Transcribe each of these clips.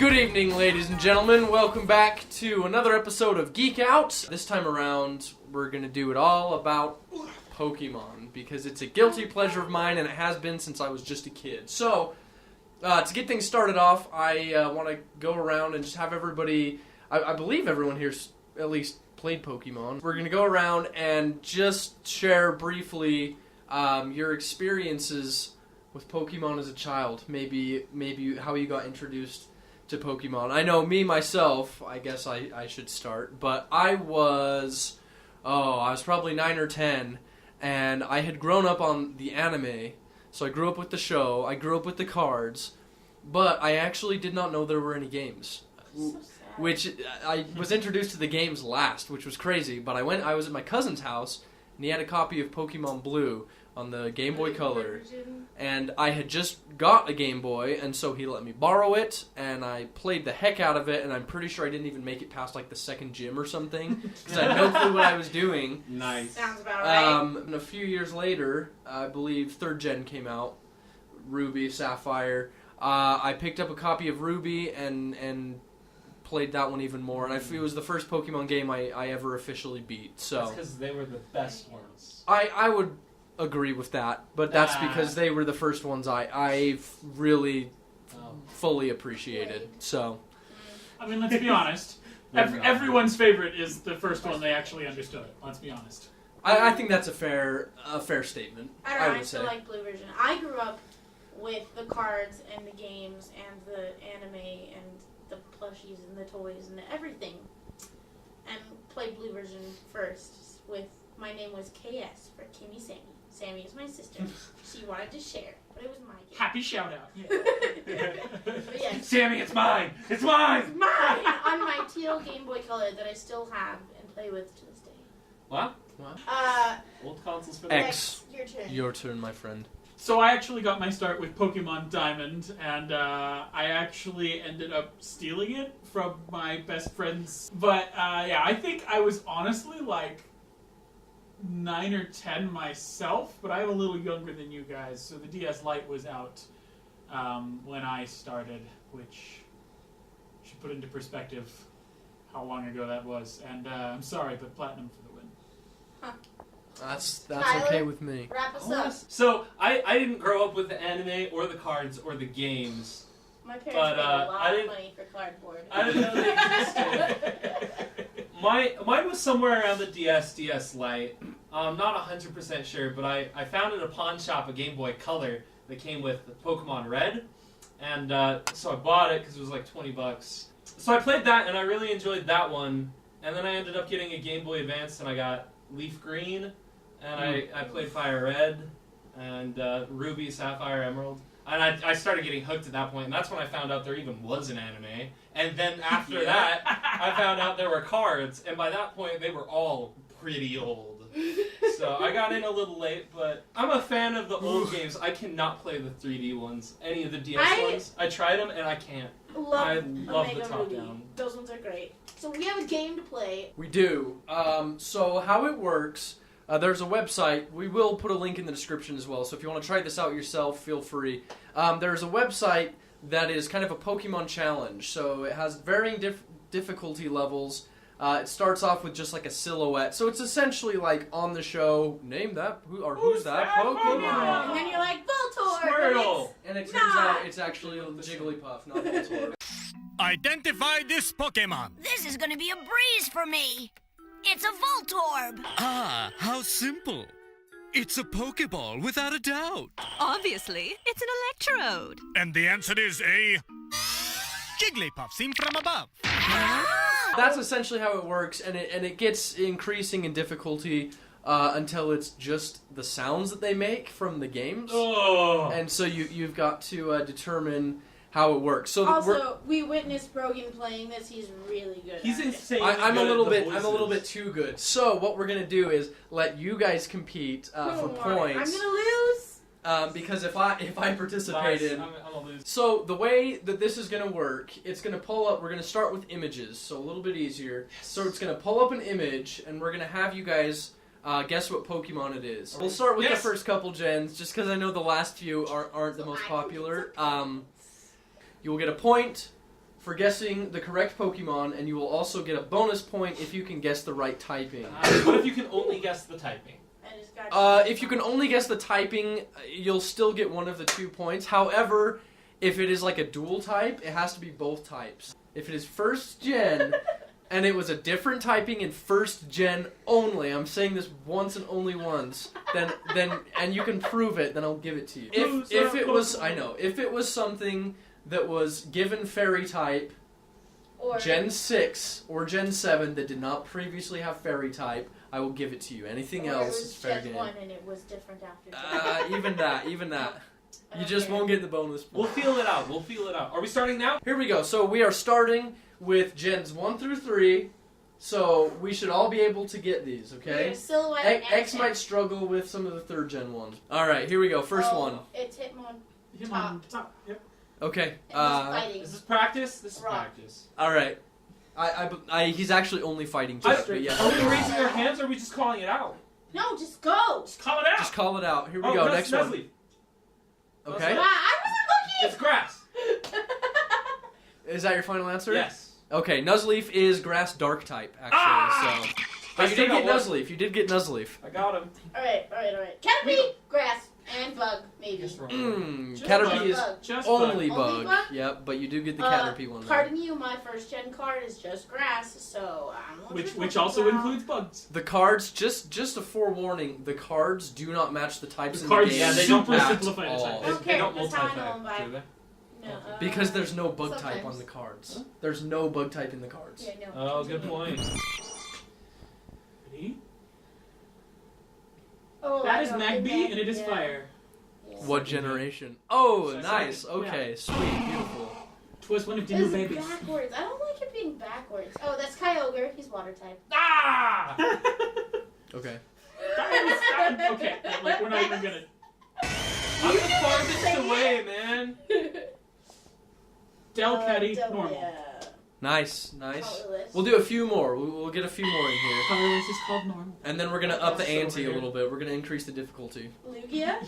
Good evening, ladies and gentlemen. Welcome back to another episode of Geek Out. This time around, we're going to do it all about Pokemon, because it's a guilty pleasure of mine, and it has been since I was just a kid. So, to get things started off, I want to go around and just have everybody... I believe everyone here's at least played Pokemon. We're going to go around and just share briefly your experiences with Pokemon as a child. Maybe how you got introduced to Pokemon. I know me, myself, I guess I should start, but I was probably 9 or 10, and I had grown up on the anime, so I grew up with the show, I grew up with the cards, but I actually did not know there were any games. So sad. Which, I was introduced to the games last, which was crazy, but I was at my cousin's house, and he had a copy of Pokemon Blue on the Game Boy Color, and I had just got a Game Boy, and so he let me borrow it, and I played the heck out of it, and I'm pretty sure I didn't even make it past like the second gym or something, because I had no clue what I was doing. Nice. Sounds about right. And a few years later, I believe 3rd Gen came out, Ruby, Sapphire. I picked up a copy of Ruby and played that one even more, and it was the first Pokemon game I ever officially beat. So That's because they were the best ones. I would agree with that, but that's because they were the first ones I really fully appreciated. So, I mean, let's be honest. Everyone's favorite is the first one they actually understood. Let's be honest. I think that's a fair statement. I don't know, I would still say. like Blue version. I grew up with the cards and the games and the anime and the plushies and the toys and everything, and played Blue version first. My name was KS for Kimmy Sammy. Sammy is my sister. She wanted to share, but it was my game. Happy shout out. But yeah, Sammy, it's mine! It's mine! it's mine on my teal Game Boy Color that I still have and play with to this day. What? Old consoles for X. Your turn. Your turn, my friend. So I actually got my start with Pokemon Diamond, and I actually ended up stealing it from my best friends. But yeah, I think I was honestly like 9 or 10 myself, but I'm a little younger than you guys, so the DS Lite was out when I started, which should put into perspective how long ago that was. And I'm sorry, but platinum for the win. Huh. That's Tyler? okay with me. Wrap us up. So, I didn't grow up with the anime or the cards or the games. My parents But, paid a lot I of didn't- money for cardboard. I didn't know they existed. Mine was somewhere around the DS Lite. I'm not 100% sure, but I found at a pawn shop a Game Boy Color that came with Pokemon Red, and so I bought it because it was like $20. So I played that, and I really enjoyed that one, and then I ended up getting a Game Boy Advance, and I got Leaf Green, and I played Fire Red, and Ruby, Sapphire, Emerald. And I started getting hooked at that point, and that's when I found out there even was an anime. And then after that, I found out there were cards, and by that point, they were all pretty old. So I got in a little late, but I'm a fan of the old games. I cannot play the 3D ones, any of the DS ones. I tried them, and I can't. I love Omega the top Ruby. down. Those ones are great. So we have a game to play. We do. So how it works, there's a website. We will put a link in the description as well, so if you want to try this out yourself, feel free. There's a website that is kind of a Pokemon challenge, so it has varying difficulty levels. It starts off with just like a silhouette, so it's essentially like on the show, name that, who's that Pokemon? And then you're like, Voltorb! Squirtle! And it turns out it's actually Jigglypuff, not Voltorb. Identify this Pokemon. This is gonna be a breeze for me. It's a Voltorb. Ah, how simple. It's a Pokeball without a doubt. Obviously, it's an Electrode. And the answer is a Jigglypuff seen from above. That's essentially how it works, and it gets increasing in difficulty until it's just the sounds that they make from the games. Oh. And so you've got to determine how it works. So Also, we witnessed Brogan playing this. He's really good. He's at it. insane. I'm a little bit too good. So what we're gonna do is let you guys compete for Come on, points. I'm gonna lose. Because if I participate in. I'm gonna lose. So the way that this is going to work, it's going to pull up, we're going to start with images, so a little bit easier. Yes. So it's going to pull up an image, and we're going to have you guys guess what Pokemon it is. We'll start with the first couple gens, just because I know the last few aren't the most popular. You will get a point for guessing the correct Pokemon, and you will also get a bonus point if you can guess the right typing. What if you can only guess the typing? I just got If you can only guess the typing, you'll still get one of the 2 points. However, if it is like a dual type, it has to be both types. If it is first gen, and it was a different typing in first gen only, I'm saying this once and only once, then and you can prove it, then I'll give it to you. If it was, I know, if it was something that was given fairy type, or Gen 6 or Gen 7 that did not previously have fairy type, I will give it to you. Anything or else it was is fair Gen game. 1 and it was different after. Even that. You I just don't won't get the bonus We'll point. feel it out. We'll feel it out. Are we starting now? Here we go. So we are starting with Gens 1 through 3. So we should all be able to get these, okay? Here's Silhouette and X might X. struggle with some of the 3rd gen ones. Alright, here we go. First one. It's Hitmon. Him on top. Yep. Okay. And he's fighting. Is this practice? This is Rock. practice. Alright. He's actually only fighting just, but yeah. Are we raising our hands or are we just calling it out? No, just go. Just call it out. Just call it out. Here we Oh, go. Nuz- Next one. Nuzleaf. Okay. Wow, I It's grass. wasn't looking. Is that your final answer? Yes. Okay, Nuzleaf is grass dark type, actually. Ah! So. I But you still did get got one. Nuzleaf. You did get Nuzleaf. I got him. All right. Caterpie, grass, and bug, maybe. Guess wrong. Mmm. Just Caterpie bug. is Just only bug. bug. Only bug? Yep, but you do get the Caterpie one. Though. Pardon you, my first gen card is just grass, so I don't know what you're Which talking also about. includes bugs. The cards, just a forewarning, the cards do not match the types The in cards the game. Yeah, they don't super at simplify the all. type. I don't They care, don't that's how I know multi-type, them by. do they? No, Because there's no bug type sometimes. on the cards. There's no bug type in the cards. Yeah, no. Oh, good continue. point. Ready? Oh, That I is don't Magby, think and it is yeah. fire. Yeah. What generation? Oh, Second. nice. Yeah. Okay, sweet, beautiful. Twas one of the new It's babies. backwards. I don't like it being backwards. Oh, that's Kyogre. He's water type. Ah! Okay. Okay, like we're not even gonna. I'm the farthest away, man. Delcatty, Del- normal. Yeah. Nice. Colorless. We'll do a few more. We'll get a few more in here. Colorless is called normal. And then we're gonna up the So ante a weird. little bit. We're gonna increase the difficulty. Lugia,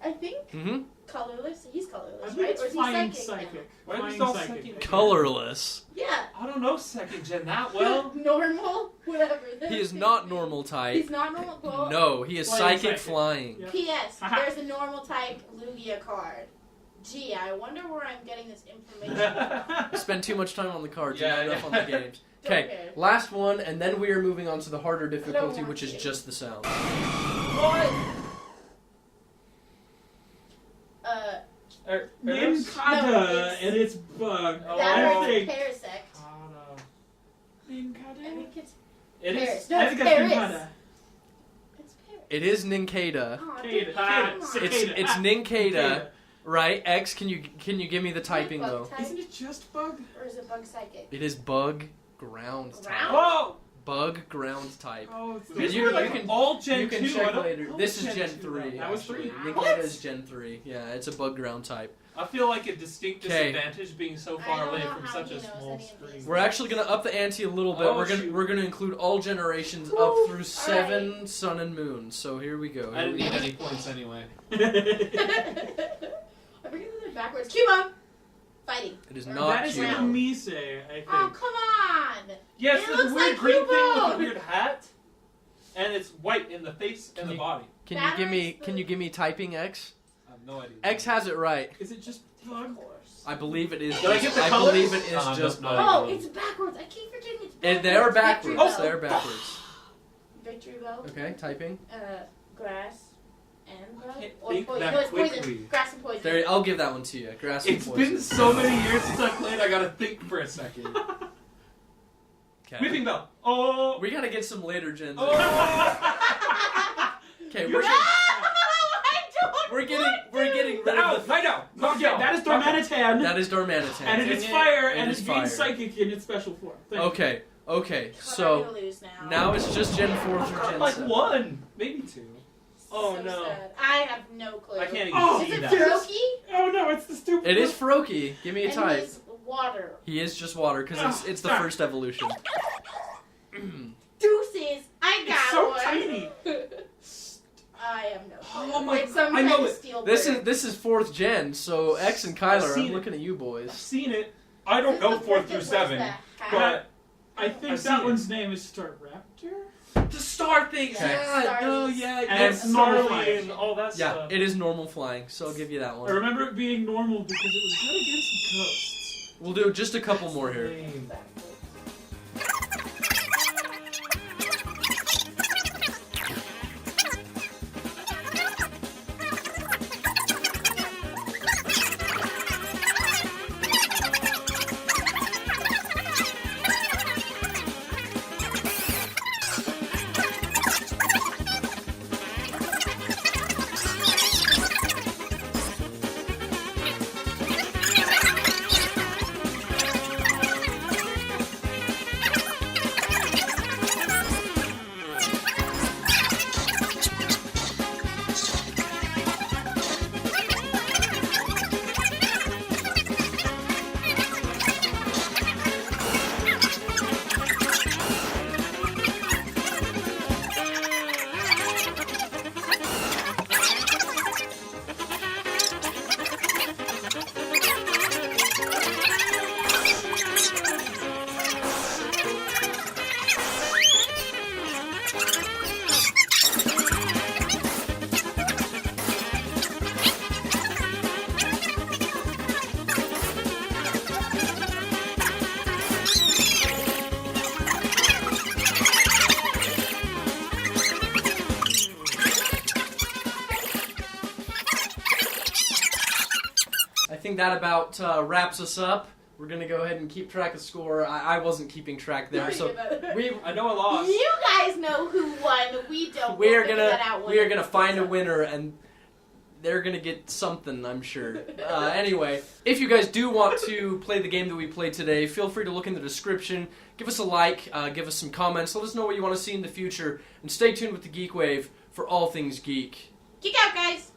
I think. Mm-hmm. Colorless. He's I colorless, believe right? it's Or is he flying psychic? psychic. Why Flying is all psychic. second? Colorless. Yeah. I don't know second gen that well. Normal. Whatever. He is not normal type. He's not normal. Well, No, he is Flying psychic psychic. flying. Yeah. P.S. Haha. There's a normal type Lugia card. Gee, I wonder where I'm getting this information. You spend too much time on the cards Yeah, and not enough on the games. Don't Okay, care. last one, and then we are moving on to the harder difficulty, want which is to. just the sound. What? Ninkata, No, it's- and it's bug. Oh. That I or think. Parasect. Kata. I Ninkata? think it's It is. Paris. No, I it's think that's Paris. Ninkata. It's Paris. It is Ninkata. Aw, Cicada. dude, Ah, come on. Cicada. It's Ninkata, right? X, can you give me the typing Bug though? type, Isn't it just bug? or is it bug psychic? It is bug ground type. Ground? Whoa! Bug ground type. Oh, it's And These you- were you like can- all Gen you can 2. check I don't later. know This is Gen Gen 2 3. though. That was actually. 3. Ninkata What? is Gen 3. Yeah, it's a bug ground type. I feel like a distinct 'Kay. disadvantage being so I far don't away know from how such he a knows small any of these. screen. We're actually gonna up the ante a little bit. Oh, we're shoot. gonna include all generations up Woo. through 7 Sun and Moon. So here we go. I Here didn't we need go. any points anyway. I forget that they're backwards. Cubone! Fighting. It is Or not That is Cubone. like a Cubone. Mise, I think. Oh, come on! Yes, It there's a looks weird like green thing with Cubone. a weird hat, and it's white in the face and the you- body. Can you give me Batteries, typing X? I have no idea. X has it right. Is it just Of bug? course. I believe it is. Did I get the colors? believe it is just no, bug. no. Oh, it's backwards. I keep forgetting it's backwards. And they are Victory backwards. Bell. They're backwards. Victory Bell. Okay, typing. Grass and bug. can't Or think poison. that No, it's quickly. poison. Grass and poison. There, I'll give that one to you. Grass and It's poison. been so many years since I played, I gotta think for a second. Okay. Whipping bell. Oh! We gotta get some later gens. Oh! Okay, You're- we're getting rid Ow! of the. Right now! Knock Okay, down! that is Knock down. Dormanitan. That is Dormanitan. and it is Dang it. fire, It and is it gains fire. psychic in its special form. Thank you. Okay, I'm so gonna lose now. now it's just Gen 4 I've through got Gen like 7. one, maybe two. Oh So no! sad. I have no clue. I can't even Oh, Is see it that. Froakie? Oh no, it's the stupid. It is Froakie. Give me a And type. he's water. He is just water because it's the Ah. first evolution. Deuces! I got It's so one. tiny. I am no clue. Oh my- It's some I kind know of it. steel This bird. is 4th gen, so X and Kyler, seen I'm it. looking at you I've boys. seen it. I don't know 4 It through was 7, the hat. but I think I've that seen one's name is Staraptor. the star thing. Yeah, Yeah, stars. no, yeah, And and it's normal snarly flying. and all that Yeah, stuff. it is normal flying, so I'll give you that I one. remember it being normal because it was good against ghosts. We'll do just a couple more here. Lame. I think that about wraps us up. We're gonna go ahead and keep track of score. I wasn't keeping track there, so I know I lost. You guys know who won. We don't. we We'll are figure gonna that out we are when gonna it find a goes up. winner, and they're gonna get something, I'm sure. Anyway, if you guys do want to play the game that we played today, feel free to look in the description. Give us a like, give us some comments, let us know what you want to see in the future, and stay tuned with the Geekwave for all things geek. Geek out, guys.